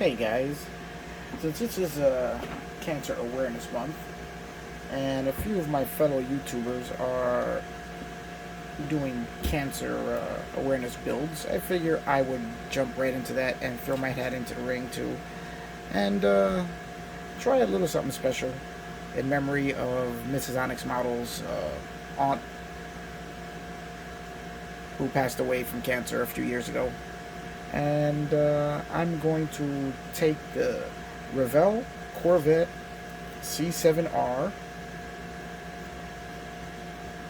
Hey guys, since this is Cancer Awareness Month, and a few of my fellow YouTubers are doing cancer awareness builds, I figure I would jump right into that and throw my hat into the ring too, and try a little something special in memory of Mrs. Onyx Model's aunt, who passed away from cancer a few years ago. And I'm going to take the Revell Corvette C7R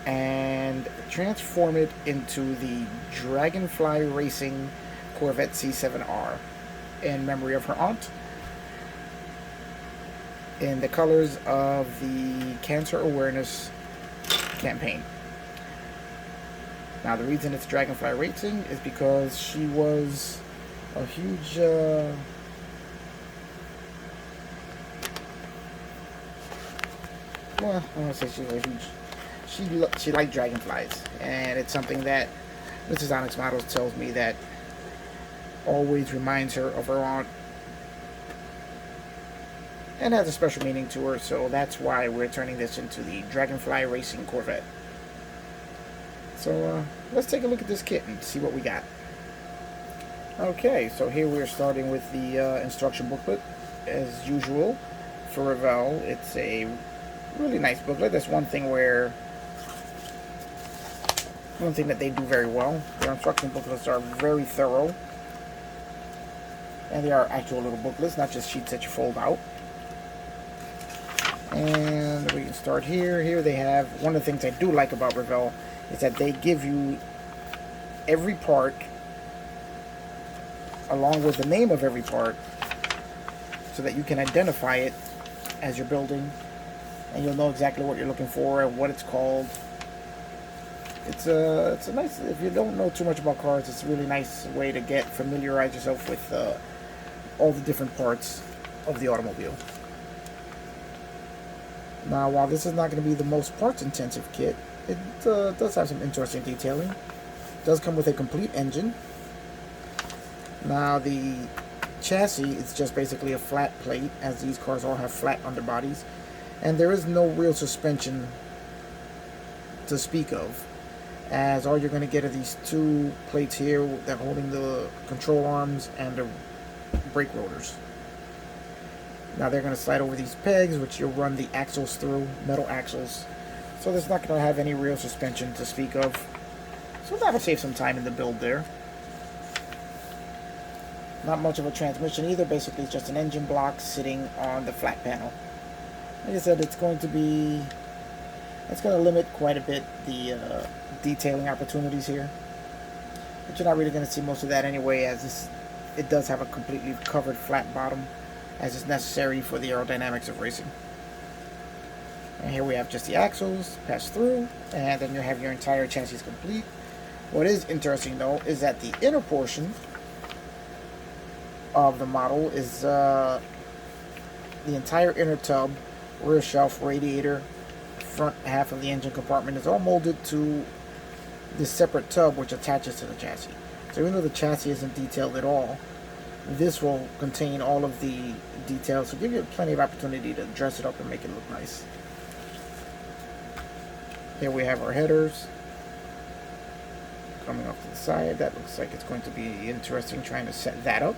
and transform it into the Dragonfly Racing Corvette C7R in memory of her aunt, in the colors of the Cancer Awareness campaign. Now, the reason it's Dragonfly Racing is because she was a huge well, I want to say she was a huge, she liked dragonflies, and it's something that Mrs. Onyx Models tells me that always reminds her of her aunt and has a special meaning to her. So that's why we're turning this into the Dragonfly Racing Corvette. So let's take a look at this kit and see what we got. Okay, so here we're starting with the instruction booklet. As usual, for Revell, it's a really nice booklet. That's one thing that they do very well. Their instruction booklets are very thorough. And they are actual little booklets, not just sheets that you fold out. And we can start here. Here they have, one of the things I do like about Revell is that they give you every part along with the name of every part so that you can identify it as you're building, and you'll know exactly what you're looking for and what it's called. It's a nice, if you don't know too much about cars, it's a really nice way to familiarize yourself with all the different parts of the automobile. Now, while this is not going to be the most parts intensive kit, it does have some interesting detailing. It does come with a complete engine. Now, the chassis is just basically a flat plate, as these cars all have flat underbodies, and there is no real suspension to speak of, as all you're going to get are these two plates here that are holding the control arms and the brake rotors. Now they're going to slide over these pegs, which you'll run the axles through, metal axles. So there's not going to have any real suspension to speak of. So that'll save some time in the build there. Not much of a transmission either. Basically, it's just an engine block sitting on the flat panel. Like I said, it's going to limit quite a bit the detailing opportunities here. But you're not really going to see most of that anyway, as it does have a completely covered flat bottom, as is necessary for the aerodynamics of racing. And here we have just the axles pass through, and then you have your entire chassis complete. What is interesting though is that the inner portion of the model is the entire inner tub, rear shelf, radiator, front half of the engine compartment is all molded to this separate tub which attaches to the chassis. So even though the chassis isn't detailed at all, this will contain all of the details, so give you plenty of opportunity to dress it up and make it look nice. Here we have our headers coming off to the side. That looks like it's going to be interesting trying to set that up.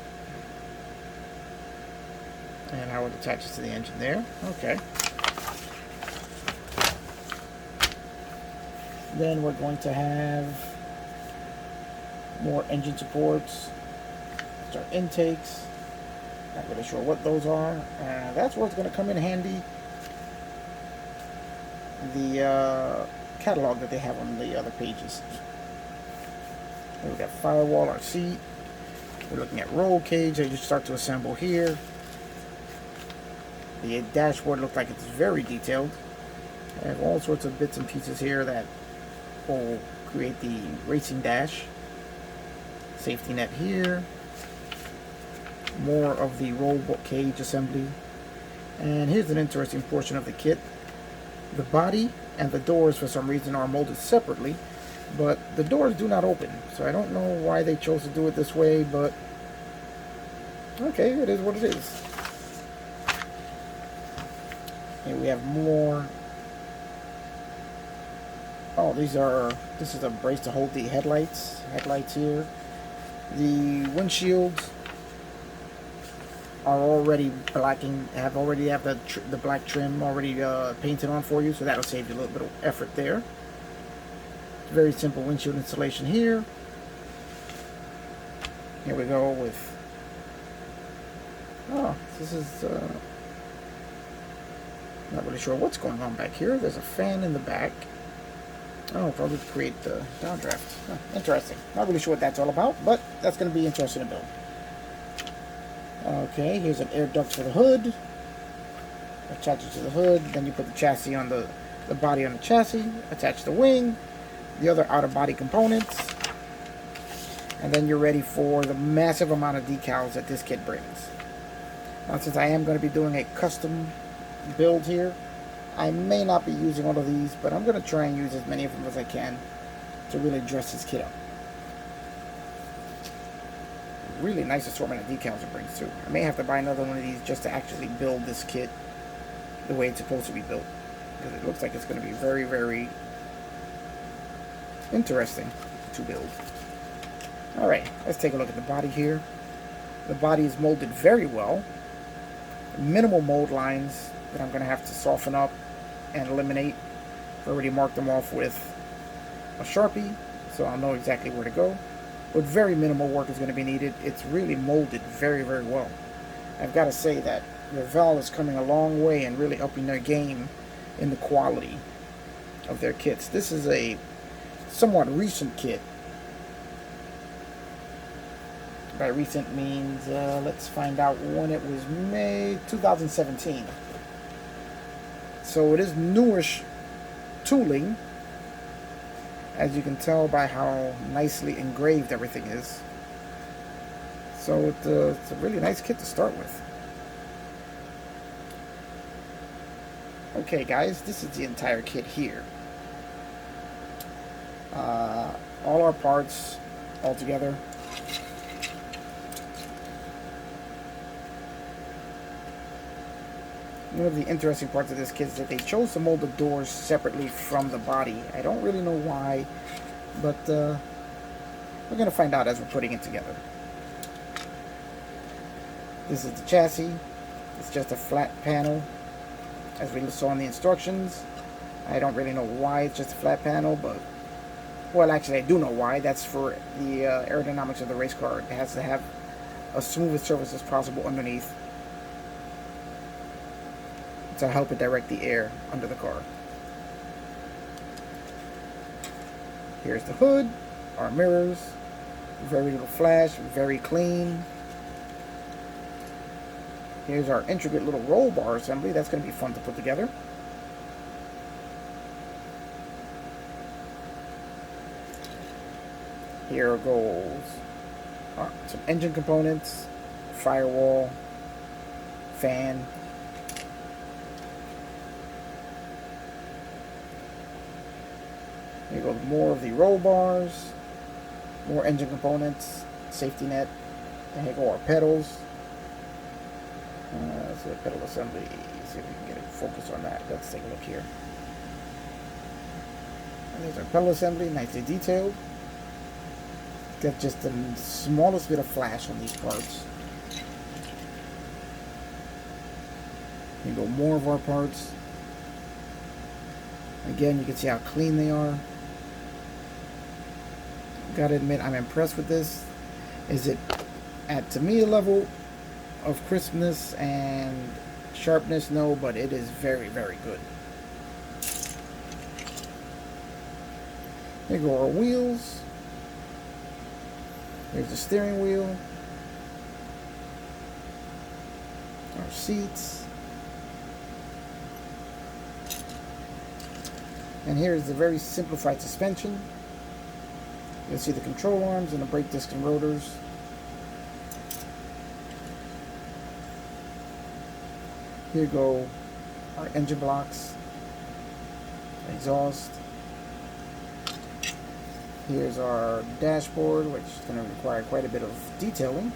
And how it attaches to the engine there. Okay. Then we're going to have more engine supports. Our intakes, not really sure what those are. That's where it's going to come in handy, the catalog that they have on the other pages. Here we got firewall, our seat. We're looking at roll cage that you start to assemble here. The dashboard looks like it's very detailed. I have all sorts of bits and pieces here that will create the racing dash. Safety net here. More of the roll cage assembly. And here's an interesting portion of the kit. The body and the doors for some reason are molded separately, but the doors do not open. So I don't know why they chose to do it this way, but Okay, it is what it is. Here we have more. Oh, this is a brace to hold the headlights. Headlights here. The windshields are already blacking. Have the black trim already painted on for you, so that'll save you a little bit of effort there. Very simple windshield installation here. Here we go with. Oh, this is not really sure what's going on back here. There's a fan in the back. Oh, probably to create the downdraft. Huh, interesting. Not really sure what that's all about, but that's going to be interesting to build. Okay, here's an air duct for the hood. Attach it to the hood. Then you put the chassis on the body on the chassis. Attach the wing, the other outer body components, and then you're ready for the massive amount of decals that this kit brings. Now, since I am going to be doing a custom build here, I may not be using all of these, but I'm going to try and use as many of them as I can to really dress this kit up. Really nice assortment of decals it brings too. I may have to buy another one of these just to actually build this kit the way it's supposed to be built, because it looks like it's going to be very, very interesting to build. Alright, let's take a look at the body here. The body is molded very well. Minimal mold lines that I'm going to have to soften up and eliminate. I've already marked them off with a Sharpie, so I'll know exactly where to go. But very minimal work is going to be needed. It's really molded very, very well. I've got to say that Revell is coming a long way and really upping their game in the quality of their kits. This is a somewhat recent kit. By recent means, let's find out when it was made. 2017. So it is newish tooling, as you can tell by how nicely engraved everything is. So it's a really nice kit to start with. Okay guys, this is the entire kit here. All our parts all together. One of the interesting parts of this kit is that they chose to mold the doors separately from the body. I don't really know why, but we're going to find out as we're putting it together. This is the chassis. It's just a flat panel, as we saw in the instructions. I don't really know why it's just a flat panel, but, well, actually I do know why. That's for the aerodynamics of the race car. It has to have a smooth surface as possible underneath, to help it direct the air under the car. Here's the hood, our mirrors, very little flash, very clean. Here's our intricate little roll bar assembly. That's going to be fun to put together. Here goes some engine components, firewall, fan. Here goes more of the roll bars, more engine components, safety net, and here go our pedals. So the pedal assembly, see if we can get a focus on that. Let's take a look here. And there's our pedal assembly, nicely detailed. Got just the smallest bit of flash on these parts. Here go more of our parts. Again, you can see how clean they are. Gotta admit, I'm impressed with this. Is it at, to me, a level of crispness and sharpness? No, but it is very, very good. Here go our wheels. There's the steering wheel. Our seats. And here's the very simplified suspension. You'll see the control arms and the brake disc and rotors. Here go our engine blocks, exhaust. Here's our dashboard, which is going to require quite a bit of detailing.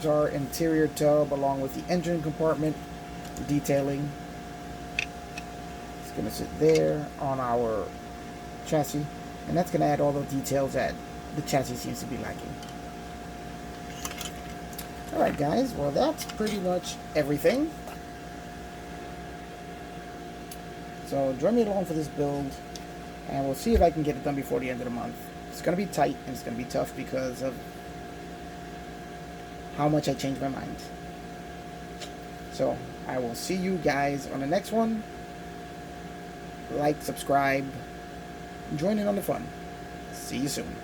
There's our interior tub along with the engine compartment detailing. It's going to sit there on our chassis, and that's going to add all the details that the chassis seems to be lacking. Alright guys, well that's pretty much everything. So join me along for this build, and we'll see if I can get it done before the end of the month. It's going to be tight, and it's going to be tough because of how much I changed my mind. So I will see you guys on the next one. Like, subscribe, join in on the fun. See you soon.